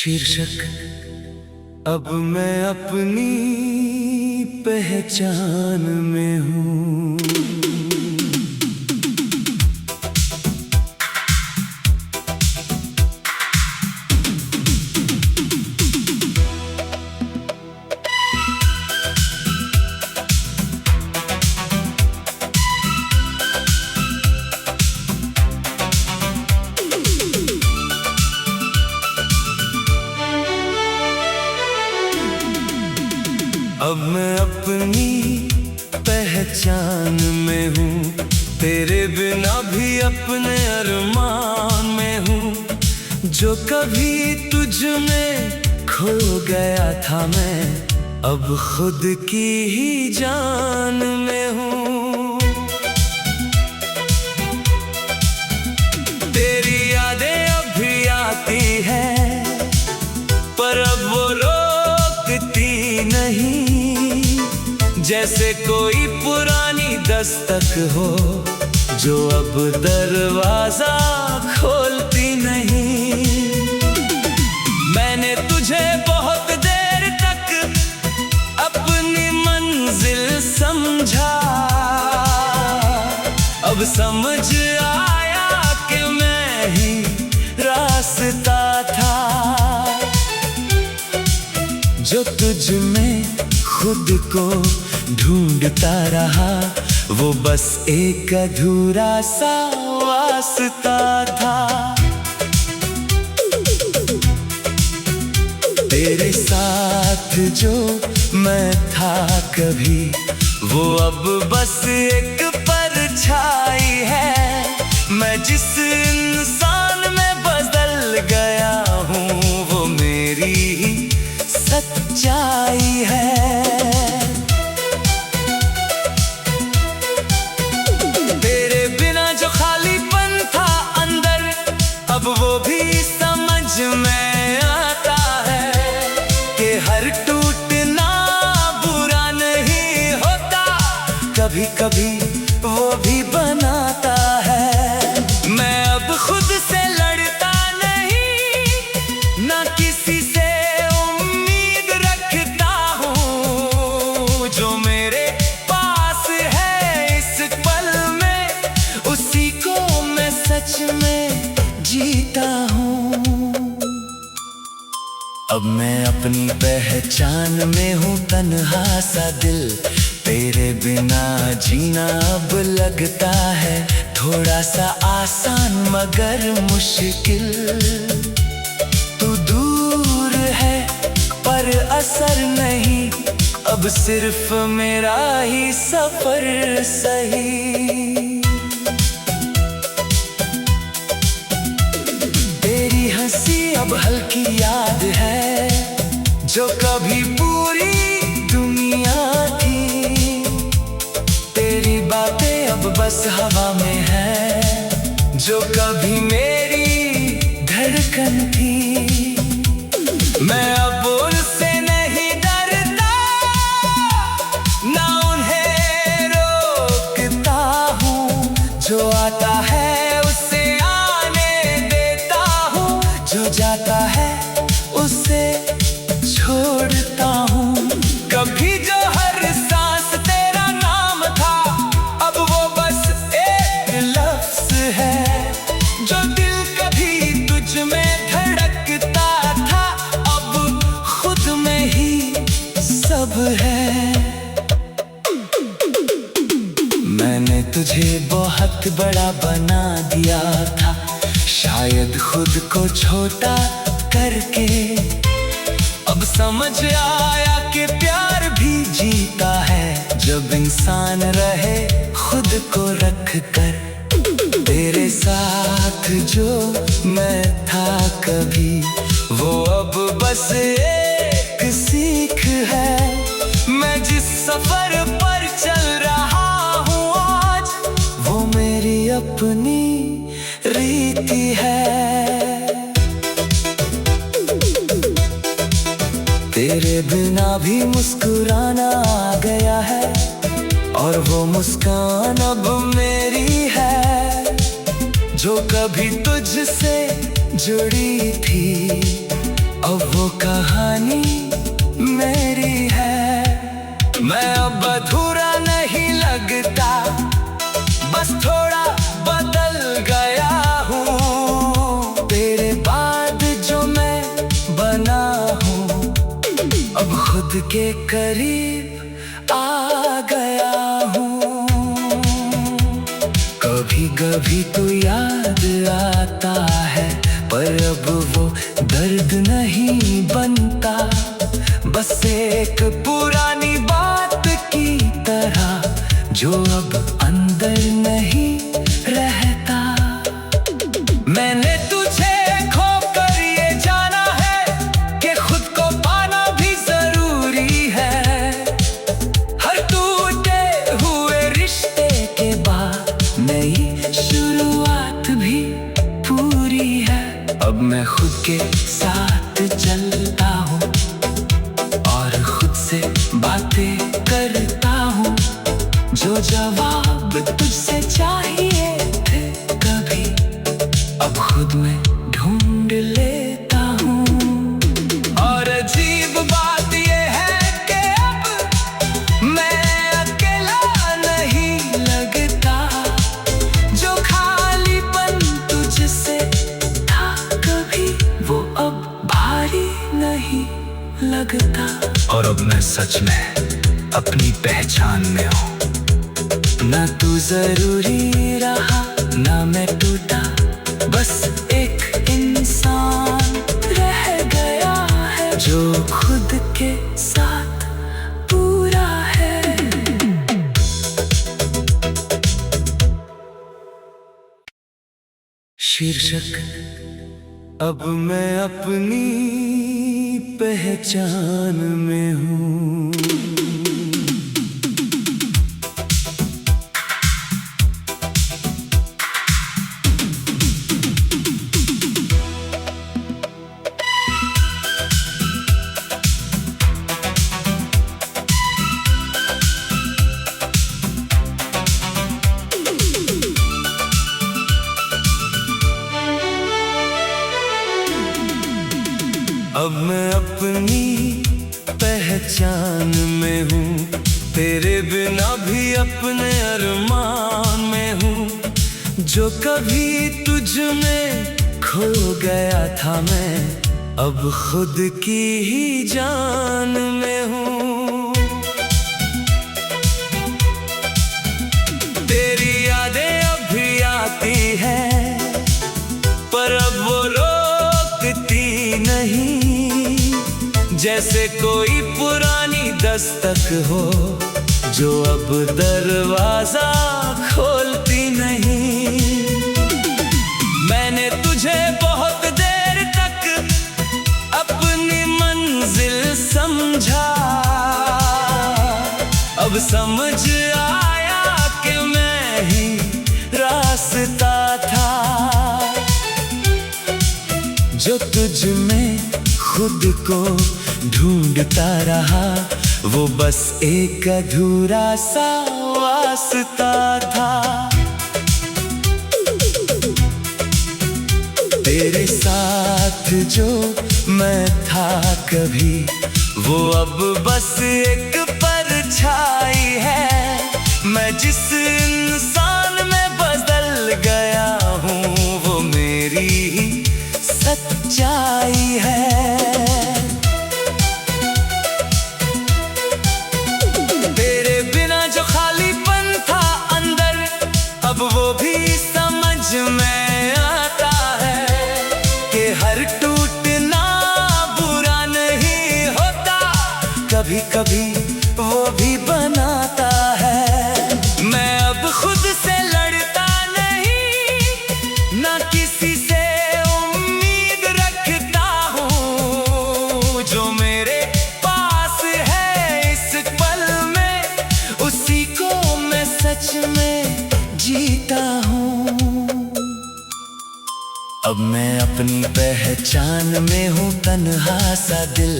शीर्षक अब मैं अपनी पहचान में हूँ। अब मैं अपनी पहचान में हूँ, तेरे बिना भी अपने अरमान में हूँ। जो कभी तुझ में खो गया था मैं, अब खुद की ही जान में हूँ। तेरी यादें अब भी आती हैं, पर अब वो रोकती नहीं। जैसे कोई पुरानी दस्तक हो जो अब दरवाजा खोलती नहीं। मैंने तुझे बहुत देर तक अपनी मंजिल समझा, अब समझ आया कि मैं ही रास्ता था। जो तुझ में खुद को ढूंढता रहा, वो बस एक अधूरा सा वास्ता था। तेरे साथ जो मैं था कभी, वो अब बस एक परछाई है। मैं जिस इंसान में बदल गया हूँ, वो मेरी ही सच्चाई है। तेरे बिना जो खालीपन था अंदर, अब वो भी समझ में आता है कि हर टूटना बुरा नहीं होता, कभी कभी वो भी बनाता है। मैं अब खुद से लड़ता नहीं, ना किसी से में जीता हूँ। अब मैं अपनी पहचान में हूँ, तन्हा सा दिल। तेरे बिना जीना अब लगता है थोड़ा सा आसान मगर मुश्किल। तू दूर है पर असर नहीं, अब सिर्फ मेरा ही सफर सही। अब हल्की याद है जो कभी पूरी दुनिया थी। तेरी बातें अब बस हवा में है, जो कभी मेरी धड़कन थी। मैं अब उनसे नहीं डरता, ना उन्हें रोकता हूँ। जो आता है जाता है उसे छोड़ता हूँ। कभी जो हर सांस तेरा नाम था, अब वो बस एक लफ्ज़ है। जो दिल कभी तुझ में धड़कता था, अब खुद में ही सब है। मैंने तुझे बहुत बड़ा बना दिया था, शायद खुद को छोटा करके। अब समझ आया कि प्यार भी जीता है जब इंसान रहे खुद को रख कर। तेरे साथ जो मैं था कभी, वो अब बस एक सीख है। मैं जिस सफर पर चल रहा हूँ आज, वो मेरी अपनी रीति है। तेरे बिना भी मुस्कुराना आ गया है, और वो मुस्कान अब मेरी है। जो कभी तुझसे जुड़ी थी, अब वो कहानी मेरी है। मैं अब अधूरा नहीं लगता, बस थोड़ा बदल गया हूँ। तेरे बाद जो मैं बना हूँ, अब खुद के करीब आ गया हूँ। कभी कभी तो याद आता है, पर अब वो दर्द नहीं बनता। बस एक पुरानी बात की तरह, जो अब अंदर नहीं रहता। मैंने तुझे खोकर ये जाना है कि खुद को पाना भी जरूरी है। हर टूटे हुए रिश्ते के बाद नई शुरुआत भी पूरी है। अब मैं खुद के साथ चलता हूँ और खुद से बातें करता हूँ। जो जवाब तुझसे चाहिए थे कभी, अब खुद में ढूंढ लेता हूँ। और अजीब बात ये है कि अब मैं अकेला नहीं लगता। जो खालीपन तुझसे था कभी, वो अब भारी नहीं लगता। और अब मैं सच में अपनी पहचान में हूँ। ना तू जरूरी रहा, ना मैं टूटा, बस एक इंसान रह गया है, जो खुद के साथ पूरा है। शीर्षक: अब मैं अपनी पहचान में हूँ। अब मैं अपनी पहचान में हूँ, तेरे बिना भी अपने अरमान में हूँ। जो कभी तुझ में खो गया था मैं, अब खुद की ही जान में हूँ। तेरी यादें अब भी आती हैं, पर अब वो रोकती नहीं। जैसे कोई पुरानी दस्तक हो, जो अब दरवाजा खोलती नहीं। मैंने तुझे बहुत देर तक अपनी मंजिल समझा, अब समझ आया कि मैं ही रास्ता था। जो तुझ में खुद को ढूंढता रहा, वो बस एक अधूरा सा वास्ता था। तेरे साथ जो मैं था कभी, वो अब बस एक परछाई है। मैं जिस इंसान में बदल गया हूँ, वो मेरी ही सच्चाई है। तेरे बिना जो खालीपन था अंदर, अब वो भी समझ में आता है कि हर टूटना बुरा नहीं होता, कभी कभी वो भी बनाता है। मैं अब खुद से लड़ता नहीं, ना किसी से उम्मीद रखता हूँ। जो मेरे पास है इस पल में, उसी को मैं सच में जीता हूँ। अब मैं अपनी पहचान में हूँ, तन्हा सा दिल।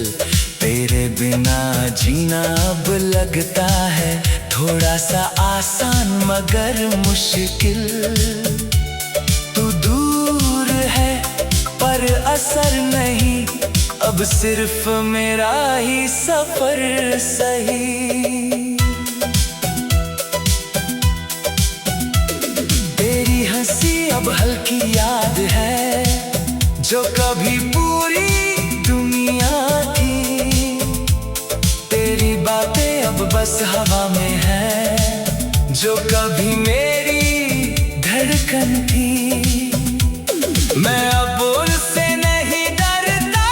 तेरे बिना जीना अब लगता है थोड़ा सा आसान मगर मुश्किल। तू दूर है पर असर नहीं, अब सिर्फ मेरा ही सफर सही। तेरी हंसी अब हल्की याद है, जो कभी पूरी दुनिया थी। तेरी बातें अब बस हवा में है, जो कभी मेरी धड़कन थी। मैं अब उनसे नहीं डरता,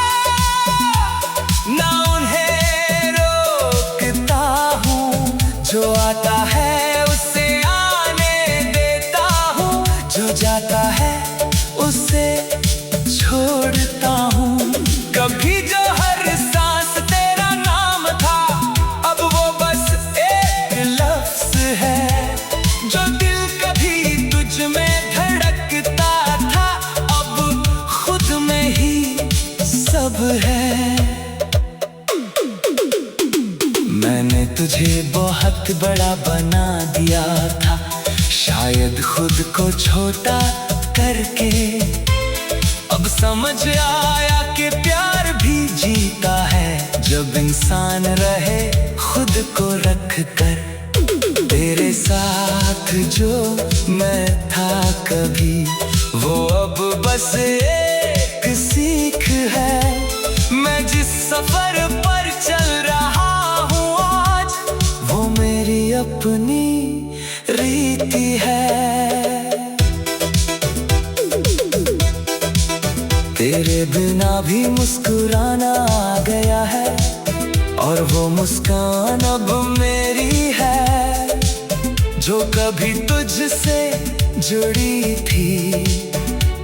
ना उन्हें रोकता हूँ। जो आता है उसे आने देता हूँ, जो जाता है उसे छोड़ता हूँ। कभी जो हर सांस तेरा नाम था, अब वो बस एक लफ्ज है। जो दिल कभी तुझ में धड़कता था, अब खुद में ही सब है। मैंने तुझे बहुत बड़ा बना दिया था, शायद खुद को छोटा करके। अब समझ आया कि प्यार भी जीता है, जब इंसान रहे खुद को रख कर। तेरे साथ जो मैं था कभी, वो अब बस एक सीख है। मैं जिस सफर पर चल रहा हूँ आज, वो मेरी अपनी रीति है। तेरे बिना भी मुस्कुराना आ गया है, और वो मुस्कान अब मेरी है। जो कभी तुझसे जुड़ी थी,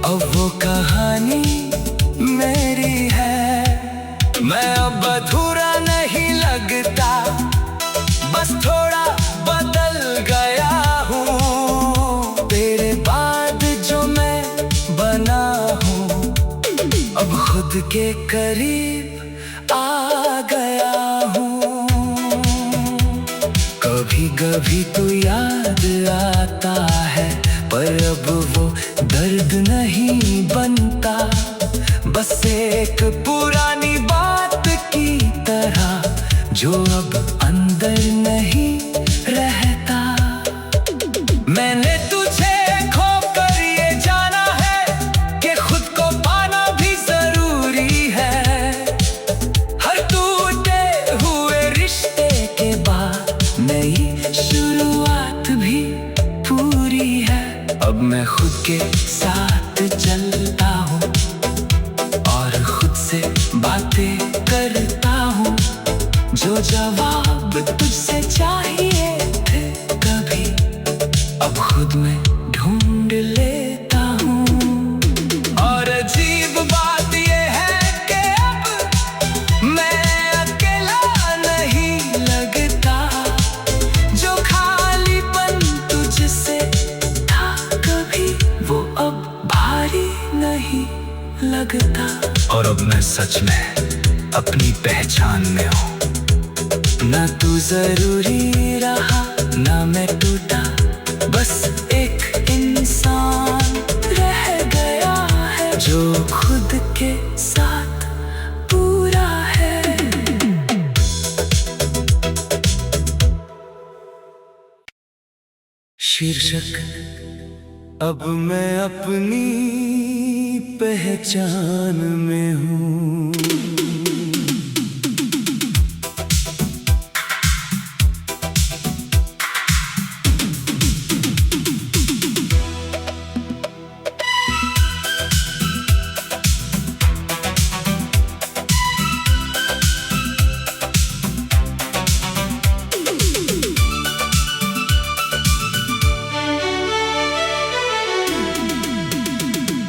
अब वो कहानी मेरी है। मैं अब अधूरा नहीं लगता, बस थोड़ा बदल गया हूँ। तेरे बाद जो मैं बना हूँ, अब खुद के करीब आ गया हूँ। कभी कभी तो याद आता है, पर अब वो दर्द नहीं बनता। बस एक पुरानी बात की तरह, जो अब अंदर नहीं रहता। मैंने तुझे खोकर ये जाना है, कि खुद को पाना भी जरूरी है। हर टूटे हुए रिश्ते के बाद नई शुरुआत भी पूरी है। अब मैं खुद के साथ चलता हूँ, और खुद से बातें करता हूँ। जो जवाब तुझसे चाहिए थे कभी, अब खुद में ढूंढ लेता हूँ। और अजीब बात ये है कि अब मैं अकेला नहीं लगता। जो खालीपन तुझसे था कभी, वो अब भारी नहीं लगता। और अब मैं सच में अपनी पहचान में हूँ। ना तू जरूरी रहा, ना मैं टूटा, बस एक इंसान रह गया है, जो खुद के साथ पूरा है। शीर्षक: अब मैं अपनी पहचान में हूँ।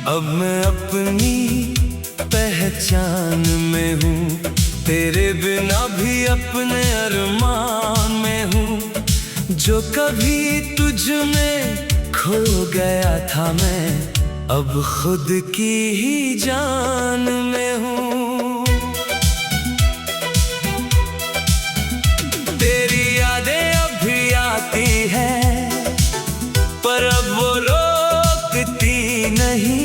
अब मैं अपनी पहचान में हूँ, तेरे बिना भी अपने अरमान में हूँ। जो कभी तुझ में खो गया था मैं, अब खुद की ही जान में हूँ। तेरी यादें अब भी आती हैं, पर अब वो रोकती नहीं।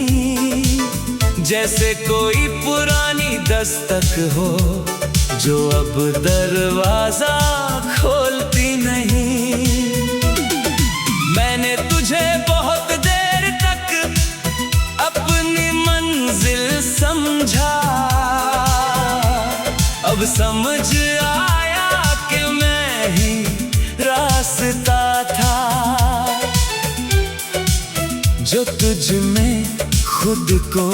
जैसे कोई पुरानी दस्तक हो जो अब दरवाजा खोलती नहीं। मैंने तुझे बहुत देर तक अपनी मंजिल समझा, अब समझ आया कि मैं ही रास्ता था। जो तुझ में खुद को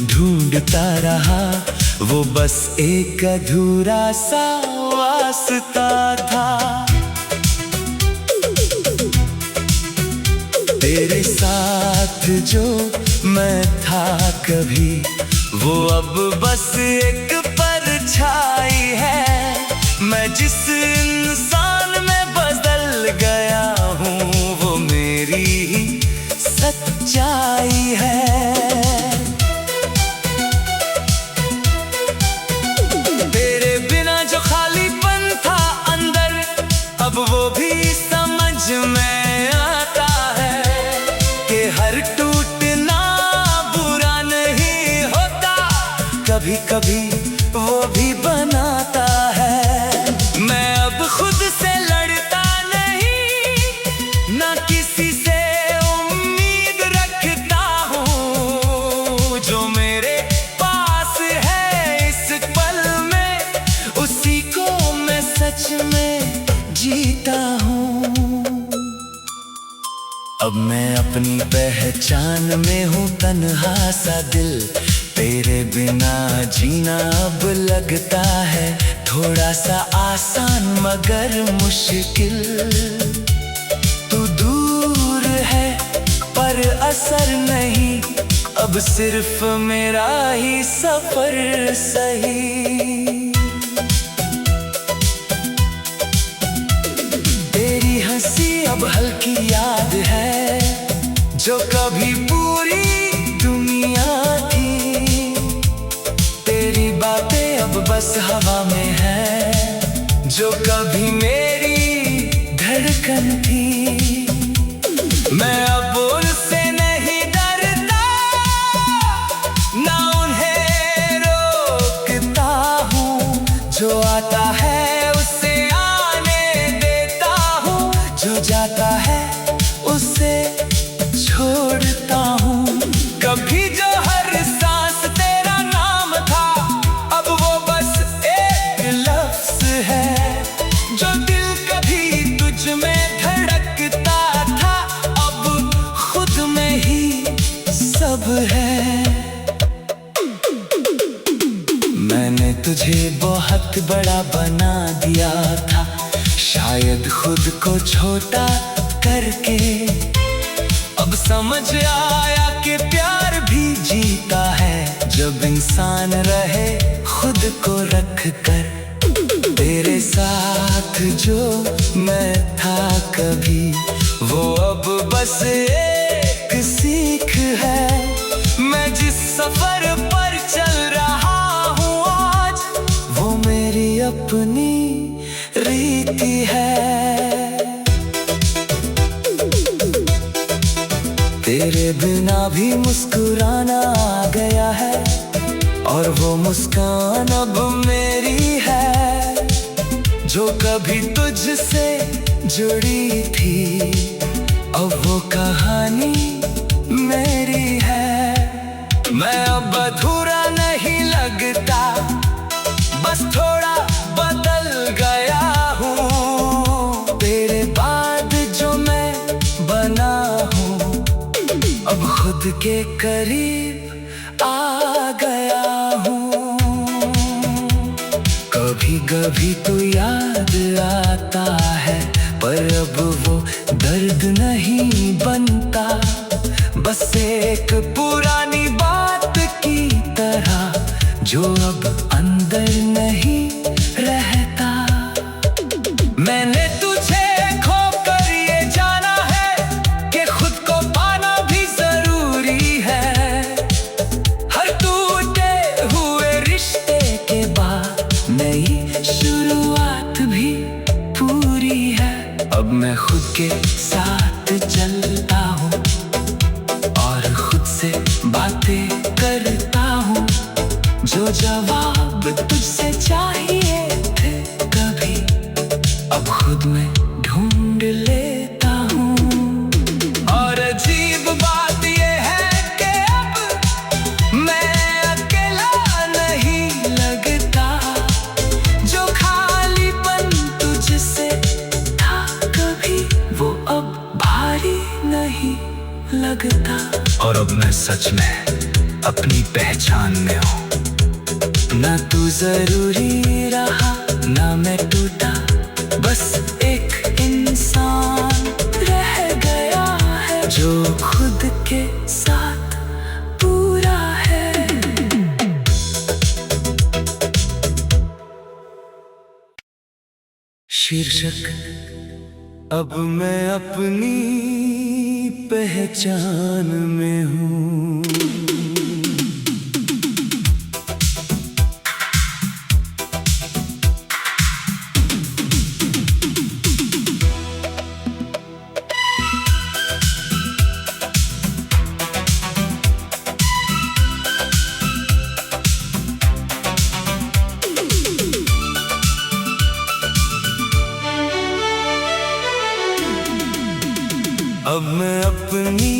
ढूंढता रहा, वो बस एक अधूरा सा वास्ता था। तेरे साथ जो मैं था कभी, वो अब बस एक परछाई है। मैं जिस इंसान में बदल गया हूँ, वो मेरी ही सच्चाई है। तेरे बिना जो खालीपन था अंदर, अब वो भी समझ में आता है कि हर टूटना बुरा नहीं होता, कभी कभी वो भी बनाता है। मैं अब खुद से लड़ता नहीं, ना किसी से उम्मीद रखता हूँ। जो मेरे पास है इस पल में, उसी को मैं सच में जीता हूँ। अब मैं अपनी पहचान में हूँ तन्हा सा दिल। तेरे बिना जीना अब लगता है थोड़ा सा आसान मगर मुश्किल। तू दूर है पर असर नहीं, अब सिर्फ मेरा ही सफर सही। तेरी हंसी अब हल्की याद है, जो कभी पूरी दुनिया थी। तेरी बातें अब बस हवा में है, जो कभी मेरी धड़कन थी। मैं अब उनसे नहीं डरता, ना उन्हें रोकता हूँ। जो आता है उसे आने देता हूँ, जो जाता है उसे छोड़ता हूँ। कभी जो हर सांस तेरा नाम था, अब वो बस एक लफ्ज़ है। जो दिल कभी तुझ में धड़कता था, अब खुद में ही सब है। मैंने तुझे बहुत बड़ा बना दिया था, शायद खुद को छोटा करके। अब समझ आया कि प्यार भी जीता है, जब इंसान रहे खुद को रख कर। तेरे साथ जो मैं था कभी, वो अब बस एक सीख है। मैं जिस सफर पर चल रहा हूँ आज, वो मेरी अपनी रीति है। तेरे बिना भी मुस्कुराना आ गया है, और वो मुस्कान अब मेरी है। जो कभी तुझसे जुड़ी थी, अब वो कहानी मेरी है। मैं अब अधूरा नहीं लगता, बस थोड़ा बदल गया हूँ। तेरे बाद जो मैं बना हूँ, अब खुद के करीब आ गया हूँ। कभी कभी तो याद आता है, पर अब वो दर्द नहीं बनता। बस एक पुरानी बात की तरह, जो अब अंदर नहीं रहता। मैंने तुझे खोकर ये जाना है कि खुद को पाना भी जरूरी है। हर टूटे हुए रिश्ते के बाद नई शुरुआत भी पूरी है। अब मैं खुद के साथ चलता हूँ, और खुद से बातें करता हूँ। जो जवाब ख्वाब तुझसे चाहिए थे कभी, अब खुद में ढूंढ लेता हूँ। और अजीब बात ये है कि अब मैं अकेला नहीं लगता, जो खालीपन तुझसे था कभी वो अब भारी नहीं लगता। और अब मैं सच में अपनी पहचान में हूँ, ना तू जरूरी रहा ना मैं टूटा, बस एक इंसान रह गया है जो खुद के साथ पूरा है। शीर्षक अब मैं अपनी पहचान में हूँ। अब मैं अपनी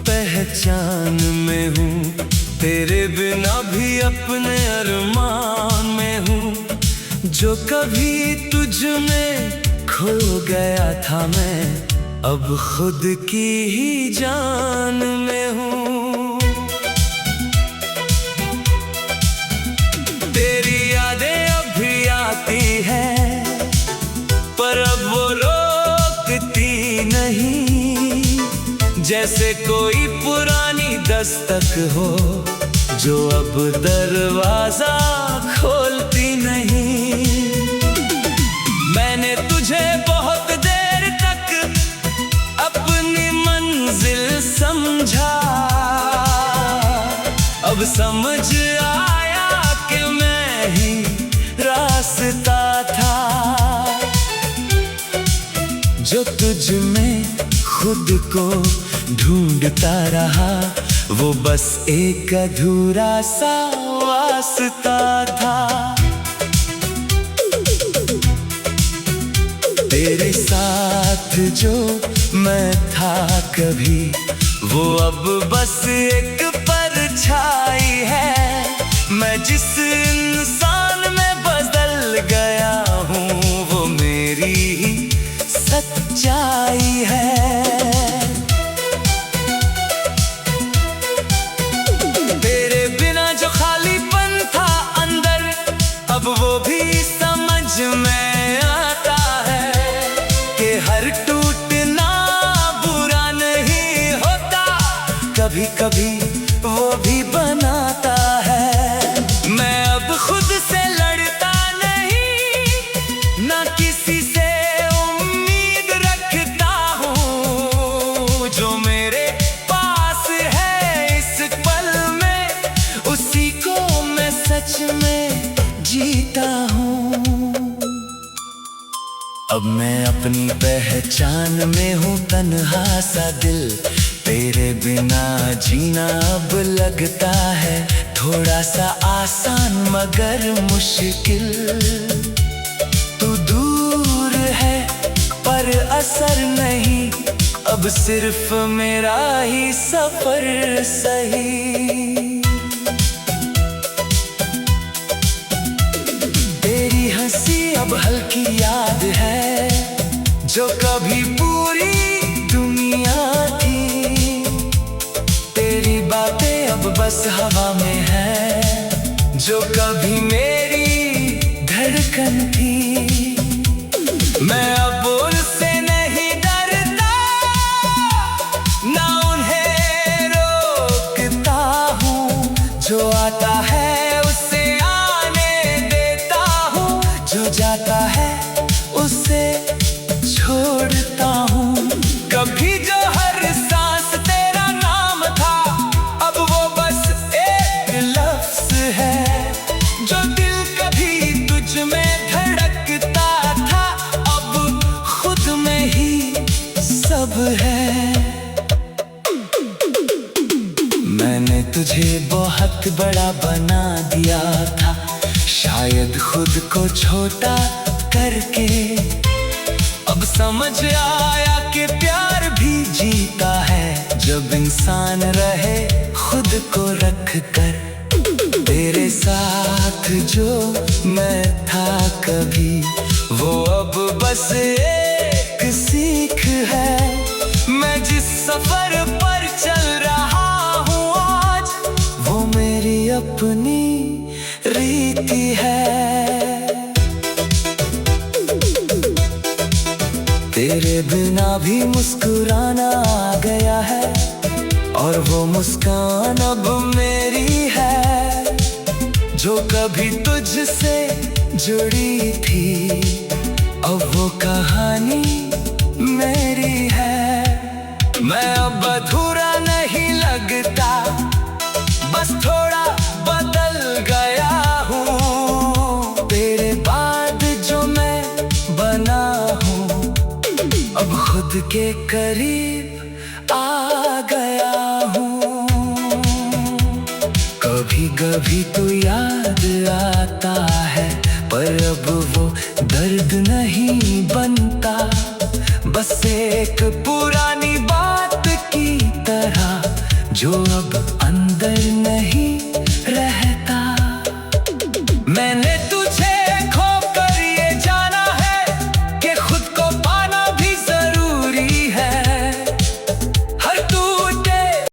पहचान में हूँ, तेरे बिना भी अपने अरमान में हूँ। जो कभी तुझ में खो गया था मैं अब खुद की ही जान में हूँ। तेरी यादें अब भी आती हैं पर अब वो रोकती नहीं, जैसे कोई पुरानी दस्तक हो जो अब दरवाजा खोलती नहीं। मैंने तुझे बहुत देर तक अपनी मंजिल समझा, अब समझ आया कि मैं ही रास्ता था। जो तुझ में खुद को ढूंढता रहा वो बस एक अधूरा सा वास्ता था। तेरे साथ जो मैं था कभी वो अब बस एक परछाई है। मैं जिस इंसान में बदल गया हूँ वो मेरी ही सच्चाई है। तेरे बिना जो खालीपन था अंदर अब वो भी समझ में आता है कि हर टूटना बुरा नहीं होता, कभी कभी वो भी बनाता है। मैं अब खुद से लड़ता नहीं ना किसी से उम्मीद रखता हूँ, जो मेरे पास है इस पल में उसी को मैं सच में जीता हूँ। अब मैं अपनी पहचान में हूँ तन्हा सा दिल, तेरे बिना जीना अब लगता है थोड़ा सा आसान मगर मुश्किल। तू दूर है पर असर नहीं, अब सिर्फ मेरा ही सफर सही। तेरी हंसी अब हल्की याद है जो कभी पूरी दुनिया थी। तेरी बातें अब बस हवा में है जो कभी मेरी धड़कन थी। मैं अब उनसे नहीं डरता ना उन्हें रोकता हूँ, जो आता है उसे आने देता हूँ, जो जाता है उसे छोड़ता हूँ। कभी जो हर सांस तेरा नाम था अब वो बस एक लफ्ज है। जो दिल कभी तुझ में धड़कता था अब खुद में ही सब है। मैंने तुझे बहुत बड़ा बना दिया था शायद खुद को छोटा करके अब समझ आया कि प्यार भी जीता है जब इंसान रहे खुद को रख कर। तेरे साथ जो मैं था कभी, वो अब बस एक सीख है। मैं जिस सफर पर चल रहा हूँ आज, वो मेरी अपनी रीति है। तेरे बिना भी मुस्कुराना आ गया है, और वो मुस्कान अब मेरी है। जो कभी तुझसे जुड़ी थी, अब वो कहानी मेरी है। मैं अब अधूरा नहीं लगता, बस थोड़ा बदल गया हूँ। तेरे बाद जो मैं बना हूँ, अब खुद के करीब आ गया हूँ। कभी कभी तो याद आता है, पर अब वो दर्द नहीं बनता। बस एक पुरानी बात की तरह, जो अब अंदर नहीं रहता। मैंने